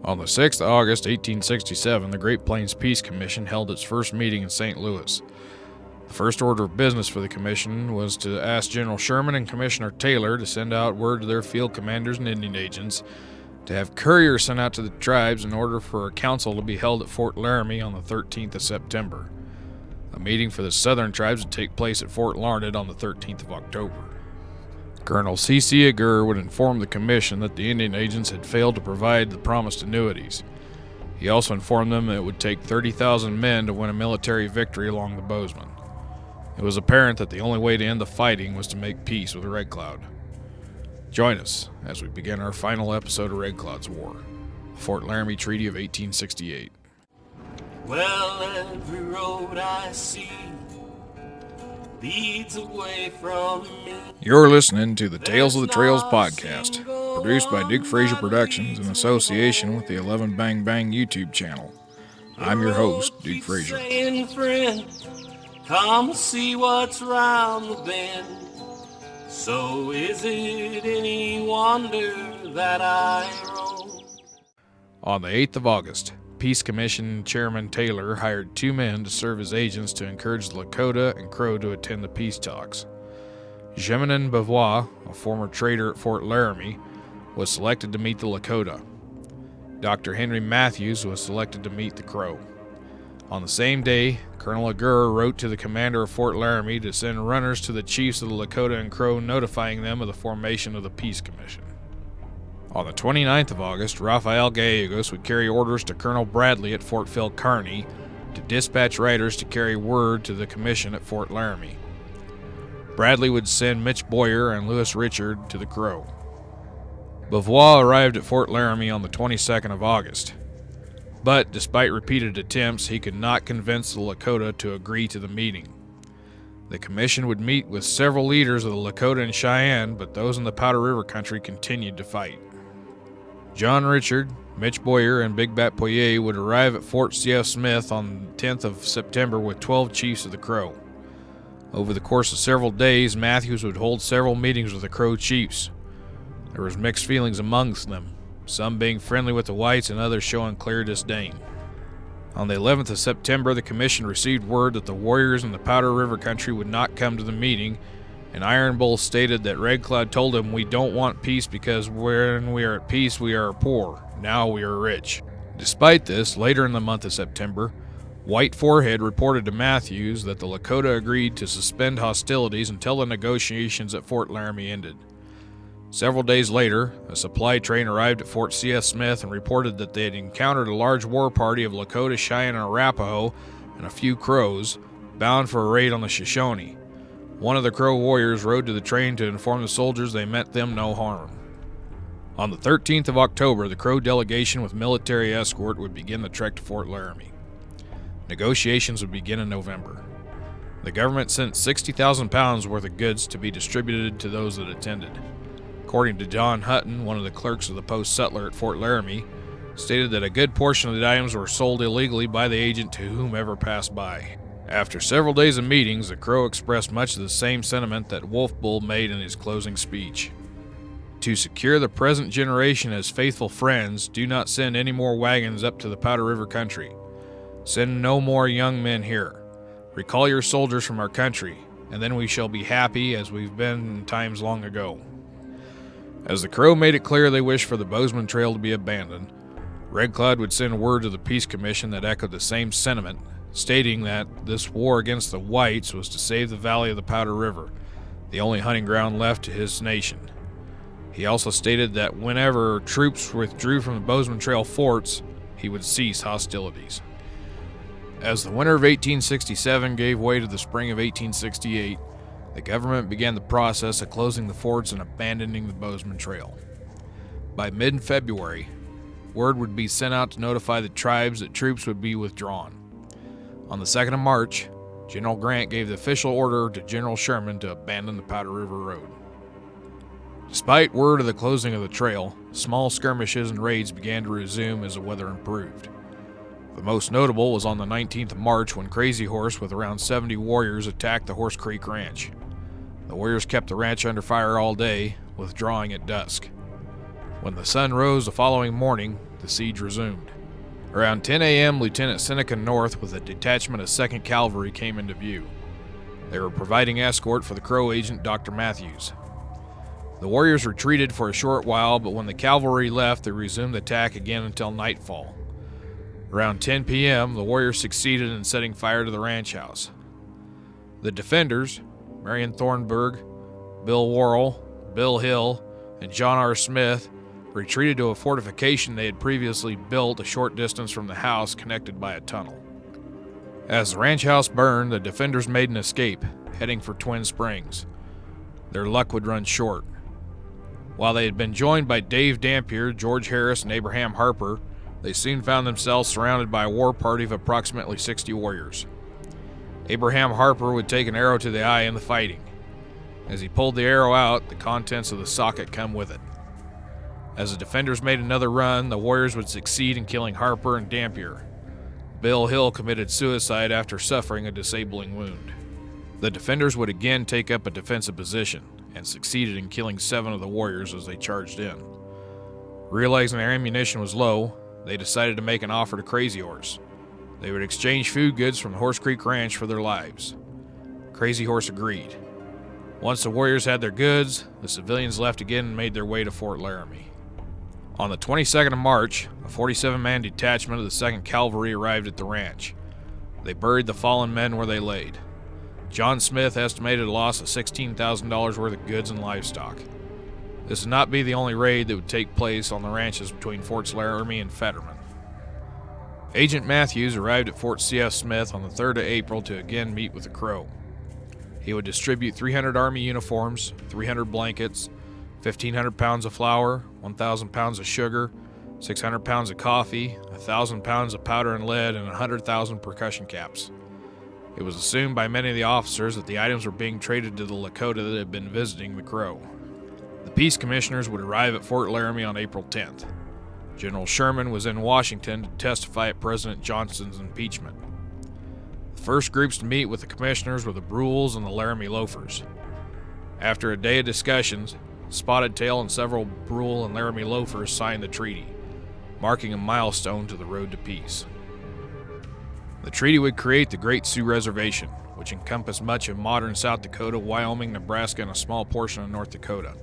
On the 6th of August, 1867, the Great Plains Peace Commission held its first meeting in St. Louis. The first order of business for the commission was to ask General Sherman and Commissioner Taylor to send out word to their field commanders and Indian agents to have couriers sent out to the tribes in order for a council to be held at Fort Laramie on the 13th of September. A meeting for the southern tribes would take place at Fort Larned on the 13th of October. Colonel C.C. Agur would inform the commission that the Indian agents had failed to provide the promised annuities. He also informed them that it would take 30,000 men to win a military victory along the Bozeman. It was apparent that the only way to end the fighting was to make peace with Red Cloud. Join us as we begin our final episode of Red Cloud's War, the Fort Laramie Treaty of 1868. Well, every road I see leads away from me. You're listening to the Tales of the Trails podcast, produced by Duke Fraser Productions in association with the 11 Bang Bang YouTube channel. I'm your host, Duke Fraser. Friend, come see what's round the bend. So is it any wonder that I roam? On the 8th of August, Peace Commission Chairman Taylor hired 2 men to serve as agents to encourage the Lakota and Crow to attend the peace talks. Gemenin Bavois, a former trader at Fort Laramie, was selected to meet the Lakota. Dr. Henry Matthews was selected to meet the Crow. On the same day, Colonel Agur wrote to the commander of Fort Laramie to send runners to the chiefs of the Lakota and Crow notifying them of the formation of the Peace Commission. On the 29th of August, Rafael Gallegos would carry orders to Colonel Bradley at Fort Phil Kearny to dispatch riders to carry word to the commission at Fort Laramie. Bradley would send Mitch Boyer and Lewis Richard to the Crow. Bavois arrived at Fort Laramie on the 22nd of August. But, despite repeated attempts, he could not convince the Lakota to agree to the meeting. The commission would meet with several leaders of the Lakota and Cheyenne, but those in the Powder River country continued to fight. John Richard, Mitch Boyer, and Big Bat Poirier would arrive at Fort C.F. Smith on the 10th of September with 12 chiefs of the Crow. Over the course of several days, Matthews would hold several meetings with the Crow chiefs. There was mixed feelings amongst them, some being friendly with the whites and others showing clear disdain. On the 11th of September, the commission received word that the warriors in the Powder River country would not come to the meeting, and Iron Bull stated that Red Cloud told him, "We don't want peace because when we are at peace we are poor, now we are rich." Despite this, later in the month of September, White Forehead reported to Matthews that the Lakota agreed to suspend hostilities until the negotiations at Fort Laramie ended. Several days later, a supply train arrived at Fort C.S. Smith and reported that they had encountered a large war party of Lakota, Cheyenne, and Arapaho, and a few Crows, bound for a raid on the Shoshone. One of the Crow warriors rode to the train to inform the soldiers they meant them no harm. On the 13th of October, the Crow delegation with military escort would begin the trek to Fort Laramie. Negotiations would begin in November. The government sent 60,000 pounds worth of goods to be distributed to those that attended. According to John Hutton, one of the clerks of the post sutler at Fort Laramie, stated that a good portion of the items were sold illegally by the agent to whomever passed by. After several days of meetings, the Crow expressed much of the same sentiment that Wolf Bull made in his closing speech. To secure the present generation as faithful friends, do not send any more wagons up to the Powder River country. Send no more young men here. Recall your soldiers from our country, and then we shall be happy as we've been in times long ago. As the Crow made it clear they wished for the Bozeman Trail to be abandoned, Red Cloud would send word to the Peace Commission that echoed the same sentiment, stating that this war against the whites was to save the valley of the Powder River, the only hunting ground left to his nation. He also stated that whenever troops withdrew from the Bozeman Trail forts, he would cease hostilities. As the winter of 1867 gave way to the spring of 1868, the government began the process of closing the forts and abandoning the Bozeman Trail. By mid-February, word would be sent out to notify the tribes that troops would be withdrawn. On the 2nd of March, General Grant gave the official order to General Sherman to abandon the Powder River Road. Despite word of the closing of the trail, small skirmishes and raids began to resume as the weather improved. The most notable was on the 19th of March when Crazy Horse with around 70 warriors attacked the Horse Creek Ranch. The warriors kept the ranch under fire all day, withdrawing at dusk. When the sun rose the following morning, the siege resumed. Around 10 a.m., Lieutenant Seneca North with a detachment of 2nd Cavalry came into view. They were providing escort for the Crow agent, Dr. Matthews. The warriors retreated for a short while, but when the cavalry left, they resumed the attack again until nightfall. Around 10 p.m., the warriors succeeded in setting fire to the ranch house. The defenders, Marion Thornburg, Bill Worrell, Bill Hill, and John R. Smith, retreated to a fortification they had previously built a short distance from the house connected by a tunnel. As the ranch house burned, the defenders made an escape, heading for Twin Springs. Their luck would run short. While they had been joined by Dave Dampier, George Harris, and Abraham Harper, they soon found themselves surrounded by a war party of approximately 60 warriors. Abraham Harper would take an arrow to the eye in the fighting. As he pulled the arrow out, the contents of the socket come with it. As the defenders made another run, the warriors would succeed in killing Harper and Dampier. Bill Hill committed suicide after suffering a disabling wound. The defenders would again take up a defensive position, and succeeded in killing 7 of the warriors as they charged in. Realizing their ammunition was low, they decided to make an offer to Crazy Horse. They would exchange food goods from the Horse Creek Ranch for their lives. Crazy Horse agreed. Once the warriors had their goods, the civilians left again and made their way to Fort Laramie. On the 22nd of March, a 47-man detachment of the 2nd Cavalry arrived at the ranch. They buried the fallen men where they laid. John Smith estimated a loss of $16,000 worth of goods and livestock. This would not be the only raid that would take place on the ranches between Forts Laramie and Fetterman. Agent Matthews arrived at Fort C.F. Smith on the 3rd of April to again meet with the Crow. He would distribute 300 Army uniforms, 300 blankets, 1,500 pounds of flour, 1,000 pounds of sugar, 600 pounds of coffee, 1,000 pounds of powder and lead, and 100,000 percussion caps. It was assumed by many of the officers that the items were being traded to the Lakota that had been visiting the Crow. The peace commissioners would arrive at Fort Laramie on April 10th. General Sherman was in Washington to testify at President Johnston's impeachment. The first groups to meet with the commissioners were the Brules and the Laramie Loafers. After a day of discussions, Spotted Tail and several Brule and Laramie Loafers signed the treaty, marking a milestone to the road to peace. The treaty would create the Great Sioux Reservation, which encompassed much of modern South Dakota, Wyoming, Nebraska, and a small portion of North Dakota.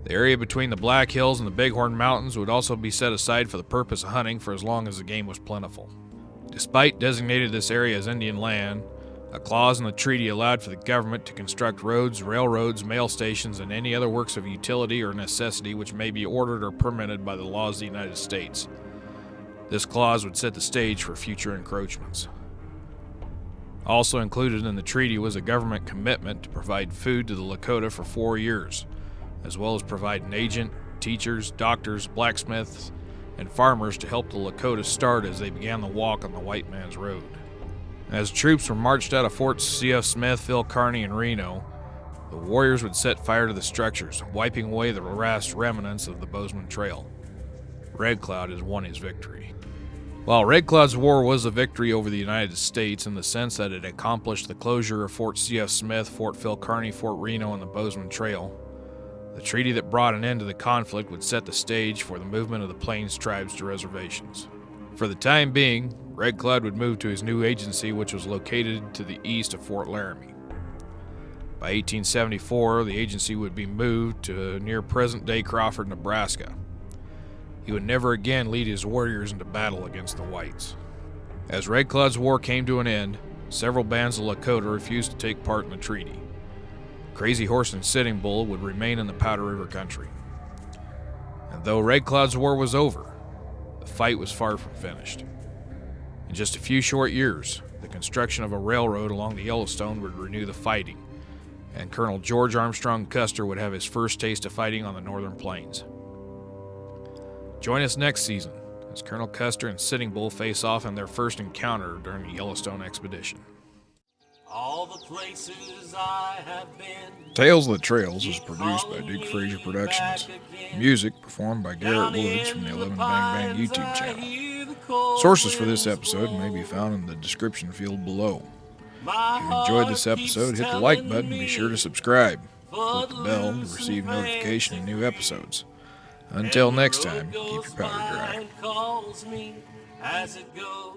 The area between the Black Hills and the Bighorn Mountains would also be set aside for the purpose of hunting for as long as the game was plentiful. Despite designating this area as Indian land, a clause in the treaty allowed for the government to construct roads, railroads, mail stations, and any other works of utility or necessity which may be ordered or permitted by the laws of the United States. This clause would set the stage for future encroachments. Also included in the treaty was a government commitment to provide food to the Lakota for 4 years, as well as provide an agent, teachers, doctors, blacksmiths, and farmers to help the Lakota start as they began the walk on the white man's road. As troops were marched out of Forts C.F. Smith, Phil Kearny, and Reno, the warriors would set fire to the structures, wiping away the last remnants of the Bozeman Trail. Red Cloud has won his victory. While Red Cloud's war was a victory over the United States in the sense that it accomplished the closure of Fort C.F. Smith, Fort Phil Kearny, Fort Reno, and the Bozeman Trail, the treaty that brought an end to the conflict would set the stage for the movement of the Plains tribes to reservations. For the time being, Red Cloud would move to his new agency, which was located to the east of Fort Laramie. By 1874, the agency would be moved to near present-day Crawford, Nebraska. He would never again lead his warriors into battle against the whites. As Red Cloud's war came to an end, several bands of Lakota refused to take part in the treaty. Crazy Horse and Sitting Bull would remain in the Powder River country. And though Red Cloud's war was over, the fight was far from finished. In just a few short years, the construction of a railroad along the Yellowstone would renew the fighting, and Colonel George Armstrong Custer would have his first taste of fighting on the Northern Plains. Join us next season as Colonel Custer and Sitting Bull face off in their first encounter during the Yellowstone expedition. All the places I have been. Tales of the Trails is produced by Duke Frazier Productions. Music performed by Garrett Woods from the 11 Bang Bang YouTube channel. Sources for this episode may be found in the description field below. If you enjoyed this episode, hit the like button and be sure to subscribe. Click the bell to receive notification of new episodes. Until And the next road time, keep your goes powder by dry. and calls me as it goes.